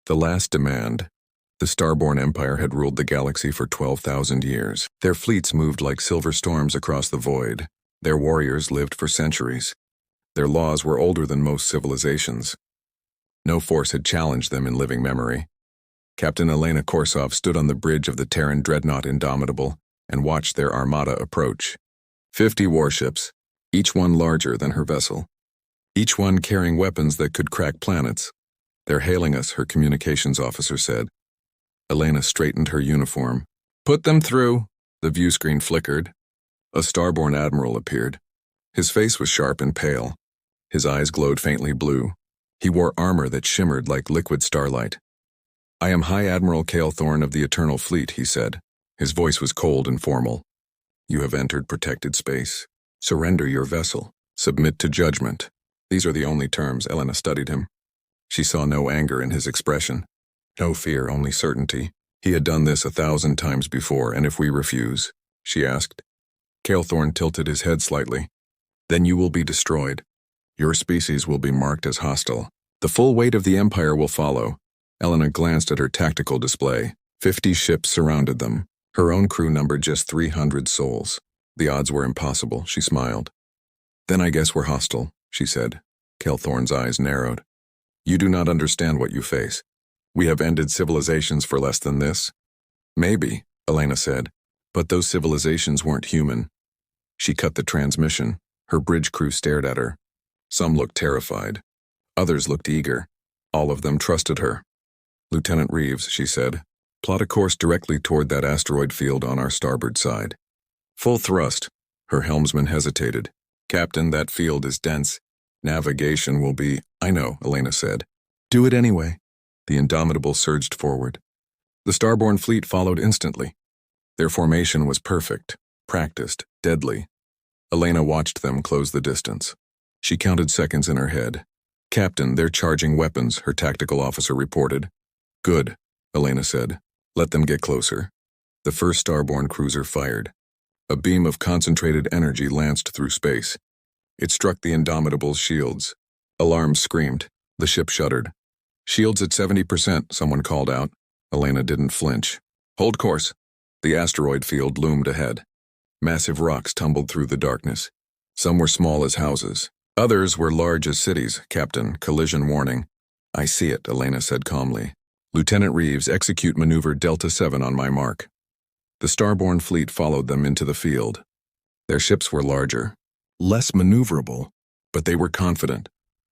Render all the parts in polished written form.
The Last Demand. The Starborn Empire had ruled the galaxy for 12,000 years. Their fleets moved like silver storms across the void. Their warriors lived for centuries. Their laws were older than most civilizations. No force had challenged them in living memory. Captain Elena Korsov stood on the bridge of the Terran dreadnought Indomitable and watched their armada approach. 50 warships, each one larger than her vessel. Each one carrying weapons that could crack planets. "They're hailing us," her communications officer said. Elena straightened her uniform. "Put them through." The view screen flickered. A Starborn admiral appeared. His face was sharp and pale. His eyes glowed faintly blue. He wore armor that shimmered like liquid starlight. "I am High Admiral Cale Thorn of the Eternal Fleet," he said. His voice was cold and formal. "You have entered protected space. Surrender your vessel. Submit to judgment." These are the only terms. Elena studied him. She saw no anger in his expression. No fear, only certainty. He had done this 1,000 times before, and if we refuse? She asked. Cale Thorn tilted his head slightly. "Then you will be destroyed. Your species will be marked as hostile. The full weight of the Empire will follow." Elena glanced at her tactical display. 50 ships surrounded them. Her own crew numbered just 300 souls. The odds were impossible, she smiled. "Then I guess we're hostile," she said. Cale Thorn's eyes narrowed. "You do not understand what you face. We have ended civilizations for less than this." "Maybe," Elena said, "but those civilizations weren't human." She cut the transmission. Her bridge crew stared at her. Some looked terrified. Others looked eager. All of them trusted her. "Lieutenant Reeves," she said, "plot a course directly toward that asteroid field on our starboard side. Full thrust." Her helmsman hesitated. "Captain, that field is dense. Navigation will be—" "I know," Elena said. "Do it anyway." The Indomitable surged forward. The Starborn fleet followed instantly. Their formation was perfect, practiced, deadly. Elena watched them close the distance. She counted seconds in her head. "Captain, they're charging weapons," her tactical officer reported. "Good," Elena said. "Let them get closer." The first Starborn cruiser fired. A beam of concentrated energy lanced through space. It struck the Indomitable's shields. Alarms screamed. The ship shuddered. "Shields at 70%, someone called out. Elena didn't flinch. "Hold course." The asteroid field loomed ahead. Massive rocks tumbled through the darkness. Some were small as houses. Others were large as cities. "Captain, collision warning." "I see it," Elena said calmly. "Lieutenant Reeves, execute maneuver Delta 7 on my mark." The Starborn fleet followed them into the field. Their ships were larger, less maneuverable, but they were confident.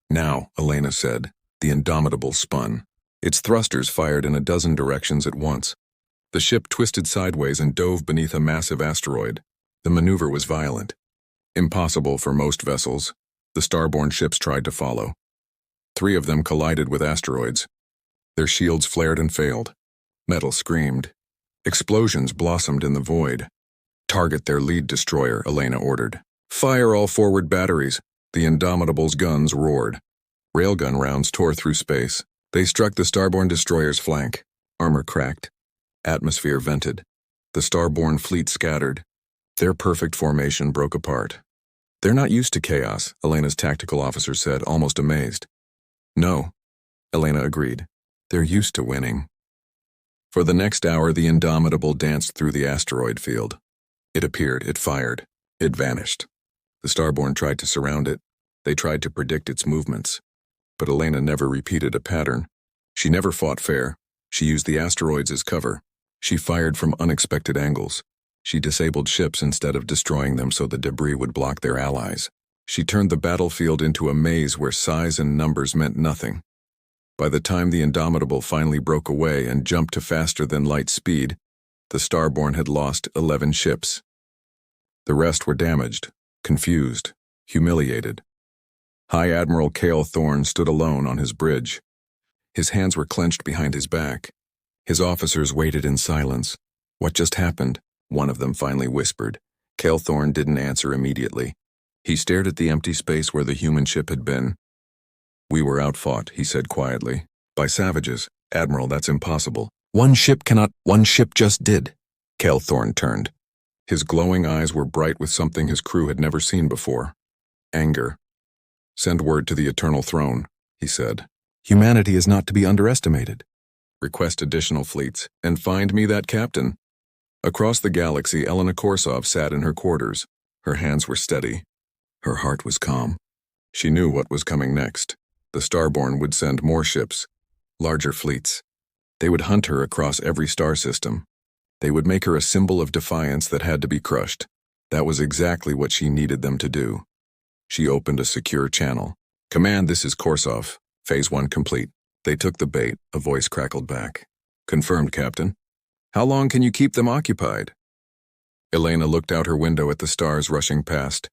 "Now," Elena said. The Indomitable spun. Its thrusters fired in a dozen directions at once. The ship twisted sideways and dove beneath a massive asteroid. The maneuver was violent. Impossible for most vessels. The Starborn ships tried to follow. 3 of them collided with asteroids. Their shields flared and failed. Metal screamed. Explosions blossomed in the void. "Target their lead destroyer," Elena ordered. "Fire all forward batteries." The Indomitable's guns roared. Railgun rounds tore through space. They struck the Starborn destroyer's flank. Armor cracked. Atmosphere vented. The Starborn fleet scattered. Their perfect formation broke apart. "They're not used to chaos," Elena's tactical officer said, almost amazed. "No," Elena agreed. "They're used to winning." For the next hour, the Indomitable danced through the asteroid field. It appeared, it fired, it vanished. The Starborn tried to surround it. They tried to predict its movements. But Elena never repeated a pattern. She never fought fair. She used the asteroids as cover. She fired from unexpected angles. She disabled ships instead of destroying them so the debris would block their allies. She turned the battlefield into a maze where size and numbers meant nothing. By the time the Indomitable finally broke away and jumped to faster-than-light speed, the Starborn had lost 11 ships. The rest were damaged, confused, humiliated. High Admiral Cale Thorn stood alone on his bridge. His hands were clenched behind his back. His officers waited in silence. "What just happened?" one of them finally whispered. Cale Thorn didn't answer immediately. He stared at the empty space where the human ship had been. "We were outfought," he said quietly. "By savages. Admiral, that's impossible." "One ship cannot—" "One ship just did." Cale Thorn turned. His glowing eyes were bright with something his crew had never seen before. Anger. "Send word to the Eternal Throne," he said. "Humanity is not to be underestimated." request additional fleets, and find me that captain. Across the galaxy, Elena Korsov sat in her quarters. Her hands were steady. Her heart was calm. She knew what was coming next. The Starborn would send more ships, larger fleets. They would hunt her across every star system. They would make her a symbol of defiance that had to be crushed. That was exactly what she needed them to do. She opened a secure channel. "Command, this is Korsov. Phase 1 complete." They took the bait, a voice crackled back. "Confirmed, Captain. How long can you keep them occupied?" Elena looked out her window at the stars rushing past.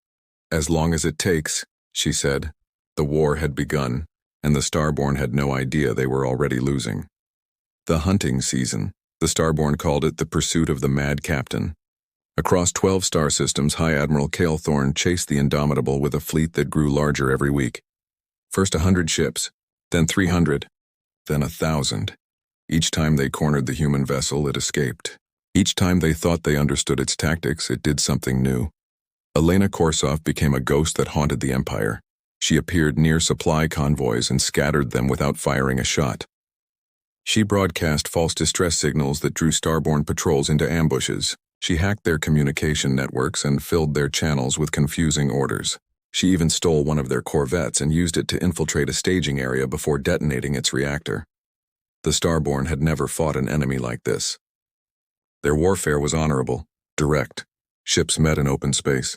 "As long as it takes," she said. The war had begun, and the Starborn had no idea they were already losing. The hunting season. The Starborn called it the pursuit of the mad captain. Across 12 star systems, High Admiral Cale Thorne chased the Indomitable with a fleet that grew larger every week. First 100 ships, then 300, then 1,000. Each time they cornered the human vessel, it escaped. Each time they thought they understood its tactics, it did something new. Elena Korsov became a ghost that haunted the Empire. She appeared near supply convoys and scattered them without firing a shot. She broadcast false distress signals that drew Starborn patrols into ambushes. She hacked their communication networks and filled their channels with confusing orders. She even stole one of their corvettes and used it to infiltrate a staging area before detonating its reactor. The Starborn had never fought an enemy like this. Their warfare was honorable, direct. Ships met in open space.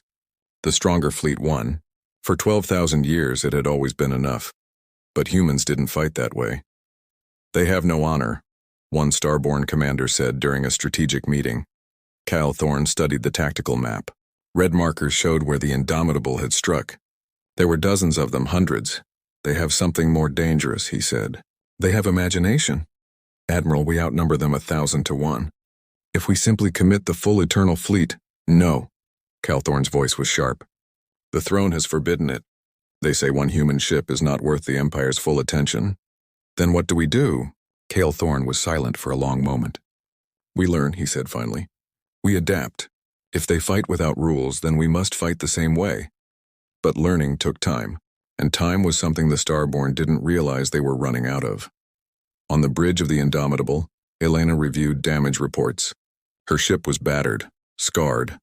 The stronger fleet won. For 12,000 years, it had always been enough. But humans didn't fight that way. "They have no honor," one Starborn commander said during a strategic meeting. Cale Thorne studied the tactical map. Red markers showed where the Indomitable had struck. There were dozens of them, hundreds. "They have something more dangerous," he said. "They have imagination. Admiral, we outnumber them 1,000 to 1. If we simply commit the full Eternal Fleet..." "No." Cale Thorne's voice was sharp. "The throne has forbidden it. They say one human ship is not worth the Empire's full attention." "Then what do we do?" Cale Thorne was silent for a long moment. "We learn," he said finally. "We adapt. If they fight without rules, then we must fight the same way." But learning took time, and time was something the Starborn didn't realize they were running out of. On the bridge of the Indomitable, Elena reviewed damage reports. Her ship was battered, scarred.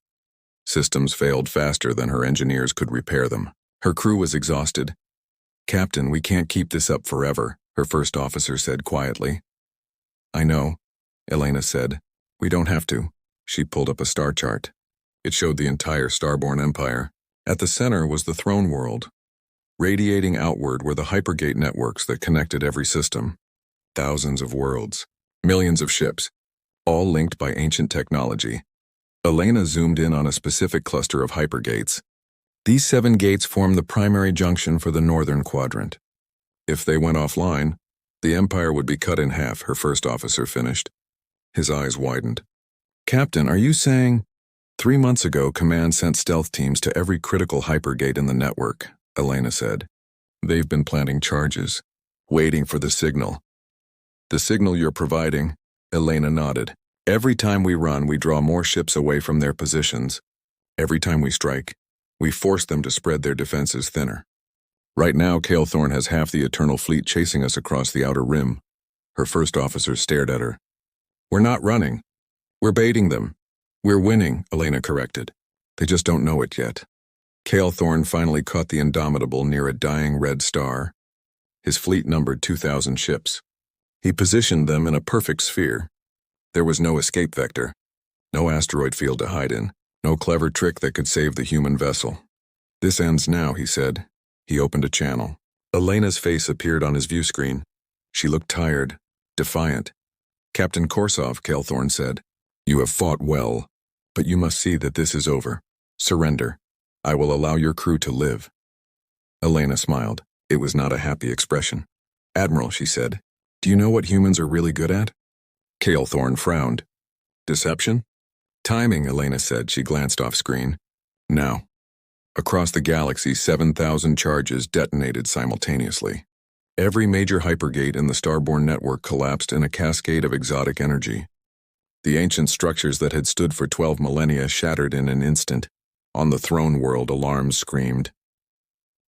Systems failed faster than her engineers could repair them. Her crew was exhausted. "Captain, we can't keep this up forever," her first officer said quietly. "I know," Elena said. "We don't have to." She pulled up a star chart. It showed the entire Starborn Empire. At the center was the throne world. Radiating outward were the hypergate networks that connected every system. Thousands of worlds, millions of ships, all linked by ancient technology. Elena zoomed in on a specific cluster of hypergates. These 7 gates form the primary junction for the northern quadrant. If they went offline, the Empire would be cut in half, her first officer finished. His eyes widened. "Captain, are you saying..." 3 months ago, Command sent stealth teams to every critical hypergate in the network, Elena said. "They've been planting charges, waiting for the signal." "The signal you're providing," Elena nodded. "Every time we run, we draw more ships away from their positions. Every time we strike, we force them to spread their defenses thinner. Right now, Cale Thorne has half the Eternal Fleet chasing us across the outer rim." Her first officer stared at her. "We're not running. We're baiting them." "We're winning," Elena corrected. "They just don't know it yet." Cale Thorne finally caught the Indomitable near a dying red star. His fleet numbered 2,000 ships. He positioned them in a perfect sphere. There was no escape vector, no asteroid field to hide in, no clever trick that could save the human vessel. "This ends now," he said. He opened a channel. Elena's face appeared on his view screen. She looked tired, defiant. "Captain Korsov," Cale Thorne said, "you have fought well, but you must see that this is over. Surrender. I will allow your crew to live." Elena smiled. It was not a happy expression. "Admiral," she said, "do you know what humans are really good at?" Cale Thorne frowned. "Deception?" "Timing," Elena said. She glanced off screen. "Now." Across the galaxy, 7,000 charges detonated simultaneously. Every major hypergate in the Starborn network collapsed in a cascade of exotic energy. The ancient structures that had stood for 12 millennia shattered in an instant. On the throne world, alarms screamed.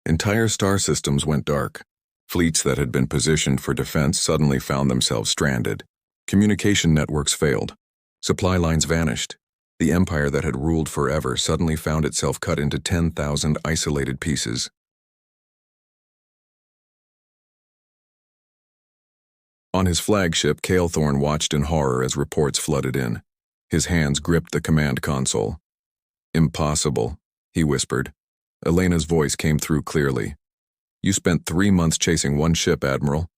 Entire star systems went dark. Fleets that had been positioned for defense suddenly found themselves stranded. Communication networks failed. Supply lines vanished. The empire that had ruled forever suddenly found itself cut into 10,000 isolated pieces. On his flagship, Calethorn watched in horror as reports flooded in. His hands gripped the command console. "Impossible," he whispered. Elena's voice came through clearly. "You spent 3 months chasing one ship, Admiral.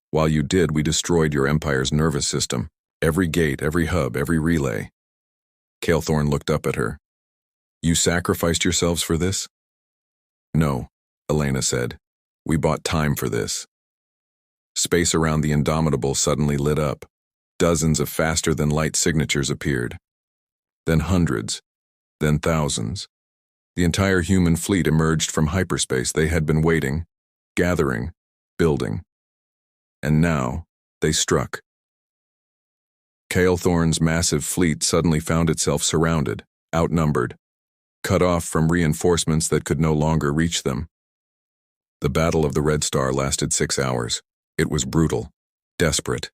While you did, we destroyed your empire's nervous system. Every gate, every hub, every relay." Calethorn looked up at her. "You sacrificed yourselves for this?" "No," Elena said. "We bought time for this." Space around the Indomitable suddenly lit up. Dozens of faster-than-light signatures appeared. Then hundreds. Then thousands. The entire human fleet emerged from hyperspace. They had been waiting, gathering, building. And now, they struck. Calethorn's massive fleet suddenly found itself surrounded, outnumbered, cut off from reinforcements that could no longer reach them. The Battle of the Red Star lasted 6 hours. It was brutal, desperate.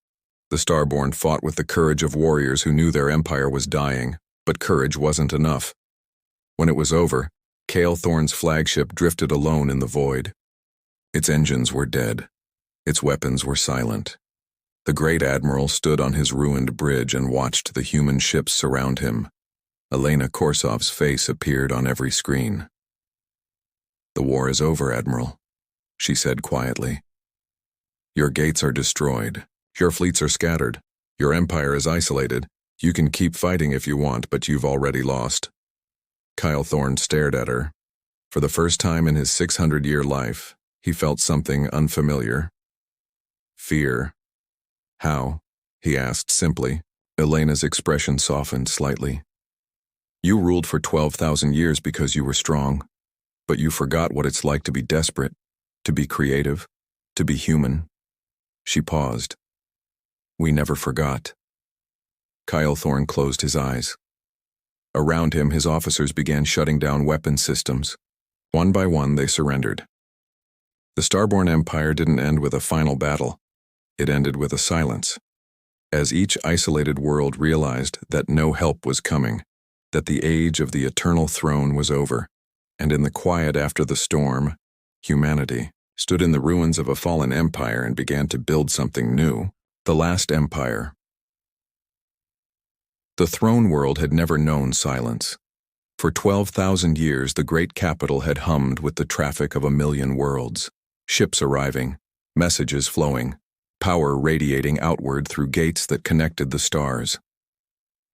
The Starborn fought with the courage of warriors who knew their empire was dying, but courage wasn't enough. When it was over, Calethorn's flagship drifted alone in the void. Its engines were dead. Its weapons were silent. The great admiral stood on his ruined bridge and watched the human ships surround him. Elena Korsov's face appeared on every screen. "The war is over, Admiral," she said quietly. "Your gates are destroyed. Your fleets are scattered. Your empire is isolated. You can keep fighting if you want, but you've already lost." Calethorn stared at her. For the first time in his 600-year life, he felt something unfamiliar. Fear. "How?" he asked simply. Elena's expression softened slightly. "You ruled for 12,000 years because you were strong, but you forgot what it's like to be desperate, to be creative, to be human." She paused. "We never forgot." Calethorn closed his eyes. Around him, his officers began shutting down weapon systems. One by one, they surrendered. The Starborn Empire didn't end with a final battle. It ended with a silence. As each isolated world realized that no help was coming, that the age of the eternal throne was over, and in the quiet after the storm, humanity stood in the ruins of a fallen empire and began to build something new, the last empire. The throne world had never known silence. For 12,000 years, the great capital had hummed with the traffic of 1,000,000 worlds, ships arriving, messages flowing, power radiating outward through gates that connected the stars.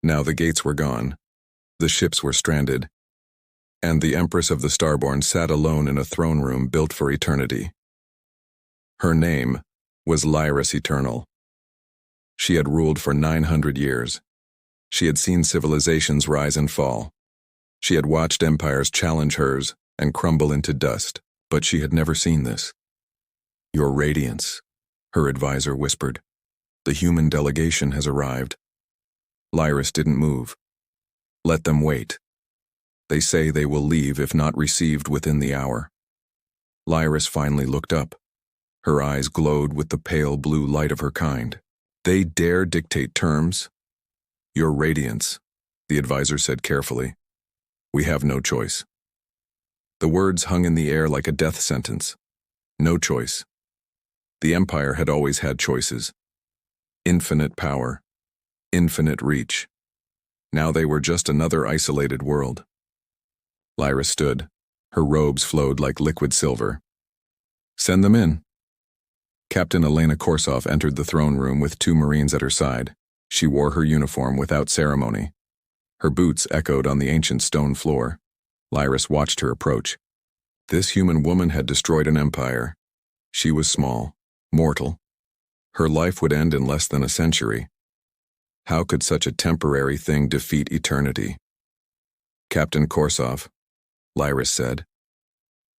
Now the gates were gone, the ships were stranded, and the Empress of the Starborn sat alone in a throne room built for eternity. Her name was Lyris Eternal. She had ruled for 900 years. She had seen civilizations rise and fall. She had watched empires challenge hers and crumble into dust, but she had never seen this. "Your Radiance," her advisor whispered. "The human delegation has arrived." Lyris didn't move. "Let them wait. They say they will leave if not received within the hour." Lyris finally looked up. Her eyes glowed with the pale blue light of her kind. "They dare dictate terms?" "Your Radiance," the advisor said carefully. "We have no choice." The words hung in the air like a death sentence. No choice. The Empire had always had choices. Infinite power. Infinite reach. Now they were just another isolated world. Lyra stood. Her robes flowed like liquid silver. "Send them in." Captain Elena Korsov entered the throne room with 2 Marines at her side. She wore her uniform without ceremony. Her boots echoed on the ancient stone floor. Lyris watched her approach. This human woman had destroyed an empire. She was small, mortal. Her life would end in less than a century. How could such a temporary thing defeat eternity? "Captain Korsov," Lyris said.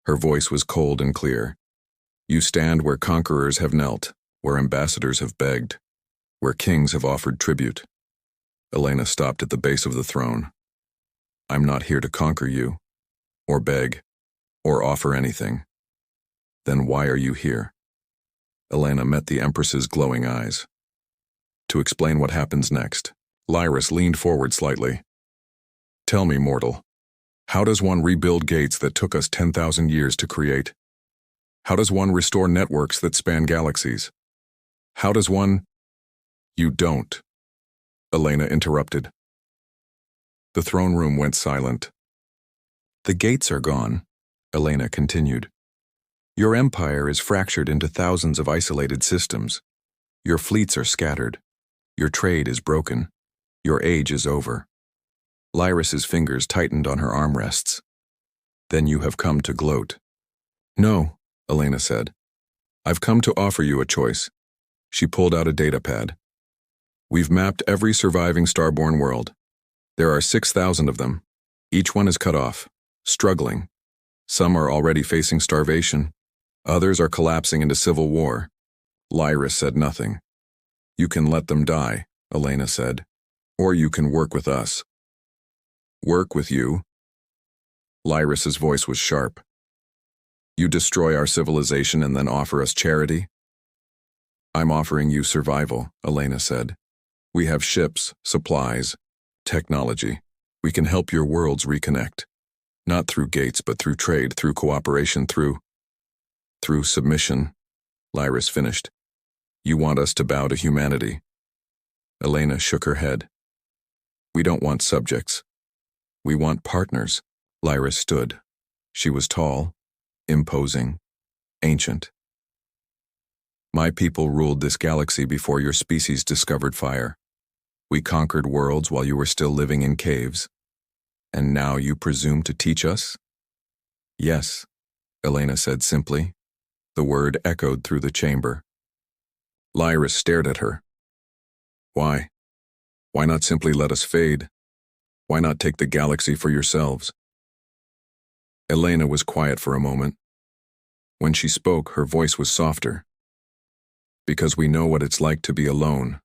Her voice was cold and clear. "You stand where conquerors have knelt, where ambassadors have begged, where kings have offered tribute." Elena stopped at the base of the throne. "I'm not here to conquer you, or beg, or offer anything." "Then why are you here?" Elena met the Empress's glowing eyes. To explain what happens next, Lyris leaned forward slightly. Tell me, mortal, how does one rebuild gates that took us 10,000 years to create? How does one restore networks that span galaxies? How does one— You don't, Elena interrupted. The throne room went silent. The gates are gone, Elena continued. Your empire is fractured into thousands of isolated systems. Your fleets are scattered. Your trade is broken. Your age is over. Lyris's fingers tightened on her armrests. Then you have come to gloat. No, Elena said. I've come to offer you a choice. She pulled out a datapad. We've mapped every surviving Starborn world. There are 6,000 of them. Each one is cut off, struggling. Some are already facing starvation. Others are collapsing into civil war. Lyris said nothing. You can let them die, Elena said. Or you can work with us. Work with you? Lyris's voice was sharp. You destroy our civilization and then offer us charity? I'm offering you survival, Elena said. We have ships, supplies, technology. We can help your worlds reconnect. Not through gates, but through trade, through cooperation, through submission, Lyris finished. You want us to bow to humanity. Elena shook her head. We don't want subjects. We want partners. Lyris stood. She was tall, imposing, ancient. My people ruled this galaxy before your species discovered fire. We conquered worlds while you were still living in caves. And now you presume to teach us? Yes, Elena said simply. The word echoed through the chamber. Lyris stared at her. Why? Why not simply let us fade? Why not take the galaxy for yourselves? Elena was quiet for a moment. When she spoke, her voice was softer. Because we know what it's like to be alone,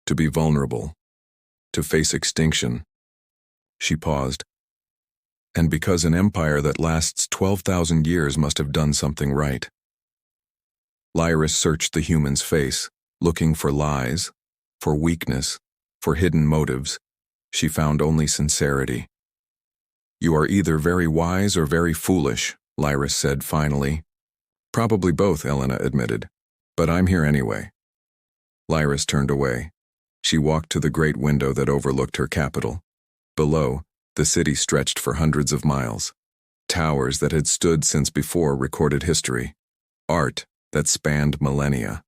to be vulnerable, to face extinction. She paused. And because an empire that lasts 12,000 years must have done something right. Lyris searched the human's face, looking for lies, for weakness, for hidden motives. She found only sincerity. You are either very wise or very foolish, Lyris said finally. Probably both, Elena admitted. But I'm here anyway. Lyris turned away. She walked to the great window that overlooked her capital. Below, the city stretched for hundreds of miles. Towers that had stood since before recorded history. Art that spanned millennia.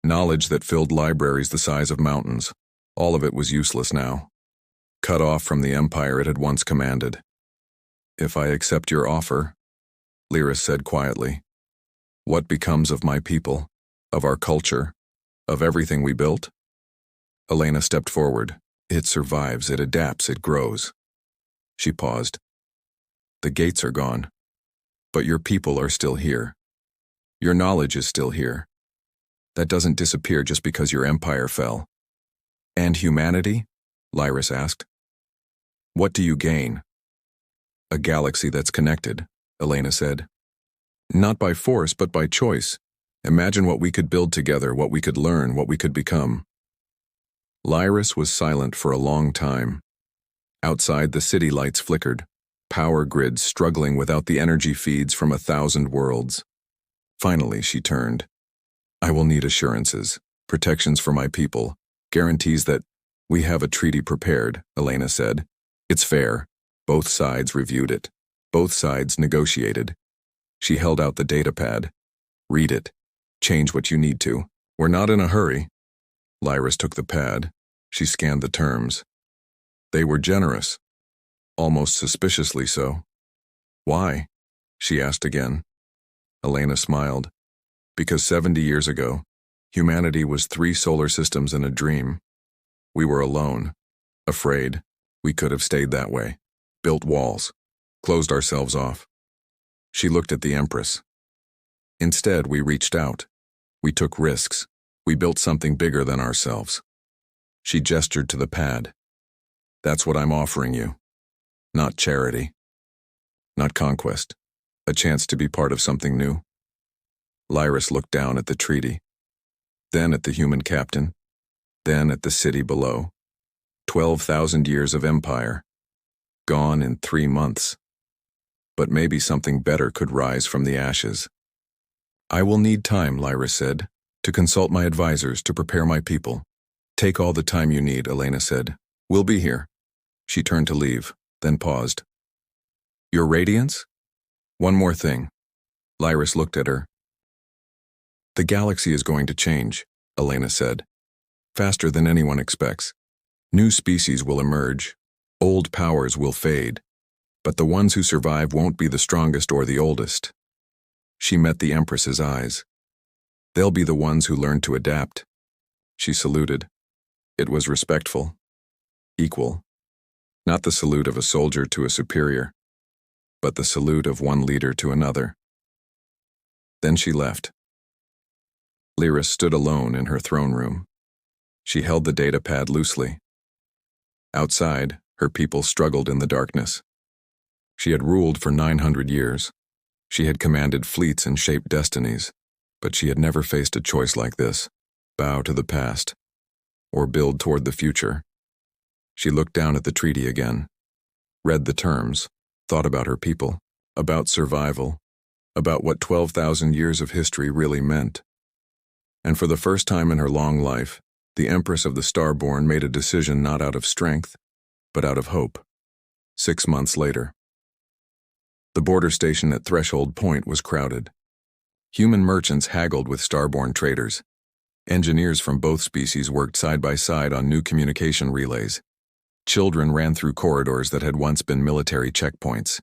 Knowledge that filled libraries the size of mountains. All of it was useless now. Cut off from the empire it had once commanded. If I accept your offer, Lyris said quietly, what becomes of my people, of our culture, of everything we built? Elena stepped forward. It survives, it adapts, it grows. She paused. The gates are gone, but your people are still here. Your knowledge is still here. That doesn't disappear just because your empire fell. And humanity? Lyris asked. What do you gain? A galaxy that's connected, Elena said. Not by force, but by choice. Imagine what we could build together, what we could learn, what we could become. Lyris was silent for a long time. Outside, the city lights flickered, power grids struggling without the energy feeds from 1,000 worlds. Finally, she turned. I will need assurances, protections for my people, guarantees that we have a treaty prepared, Elena said. It's fair. Both sides reviewed it. Both sides negotiated. She held out the datapad. Read it. Change what you need to. We're not in a hurry. Lyris took the pad. She scanned the terms. They were generous. Almost suspiciously so. Why? She asked again. Elena smiled. Because 70 years ago, humanity was 3 solar systems in a dream. We were alone, afraid. We could have stayed that way, built walls, closed ourselves off. She looked at the Empress. Instead, we reached out. We took risks. We built something bigger than ourselves. She gestured to the pad. That's what I'm offering you. Not charity. Not conquest. A chance to be part of something new. Lyris looked down at the treaty, then at the human captain, then at the city below. 12,000 years of empire, gone in 3 months. But maybe something better could rise from the ashes. I will need time, Lyris said, to consult my advisors to prepare my people. Take all the time you need, Elena said. We'll be here. She turned to leave, then paused. Your radiance? One more thing. Lyris looked at her. The galaxy is going to change, Elena said. Faster than anyone expects. New species will emerge. Old powers will fade. But the ones who survive won't be the strongest or the oldest. She met the Empress's eyes. They'll be the ones who learn to adapt. She saluted. It was respectful. Equal. Not the salute of a soldier to a superior, but the salute of one leader to another. Then she left. Lyris stood alone in her throne room. She held the datapad loosely. Outside, her people struggled in the darkness. She had ruled for 900 years. She had commanded fleets and shaped destinies, but she had never faced a choice like this: bow to the past, or build toward the future. She looked down at the treaty again, read the terms, thought about her people, about survival, about what 12,000 years of history really meant. And for the first time in her long life, the Empress of the Starborn made a decision not out of strength, but out of hope. 6 months later. The border station at Threshold Point was crowded. Human merchants haggled with Starborn traders. Engineers from both species worked side by side on new communication relays. Children ran through corridors that had once been military checkpoints.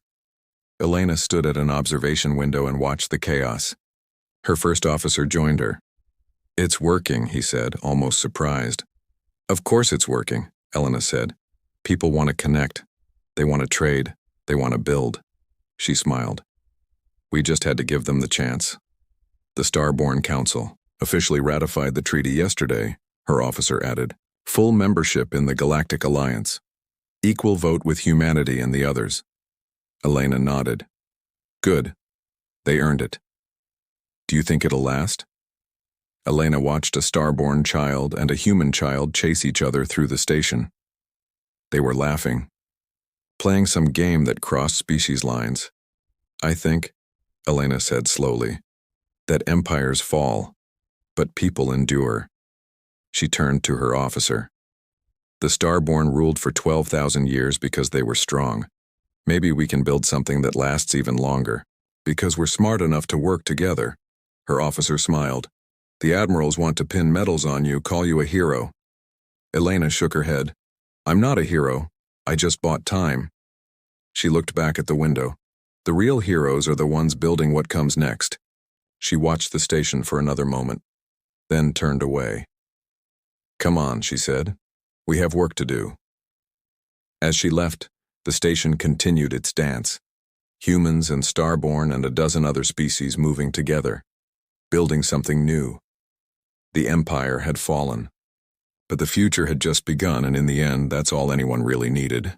Elena stood at an observation window and watched the chaos. Her first officer joined her. It's working, he said, almost surprised. Of course it's working, Elena said. People want to connect. They want to trade. They want to build. She smiled. We just had to give them the chance. The Starborn Council officially ratified the treaty yesterday, her officer added. Full membership in the Galactic Alliance. Equal vote with humanity and the others. Elena nodded. Good. They earned it. Do you think it'll last? Elena watched a Starborn child and a human child chase each other through the station. They were laughing, playing some game that crossed species lines. I think, Elena said slowly, that empires fall, but people endure. She turned to her officer. The Starborn ruled for 12,000 years because they were strong. Maybe we can build something that lasts even longer, because we're smart enough to work together. Her officer smiled. The admirals want to pin medals on you, call you a hero. Elena shook her head. I'm not a hero. I just bought time. She looked back at the window. The real heroes are the ones building what comes next. She watched the station for another moment, then turned away. Come on, she said. We have work to do. As she left, the station continued its dance. Humans and Starborn and a dozen other species moving together, building something new. The Empire had fallen. But the future had just begun, and in the end, that's all anyone really needed.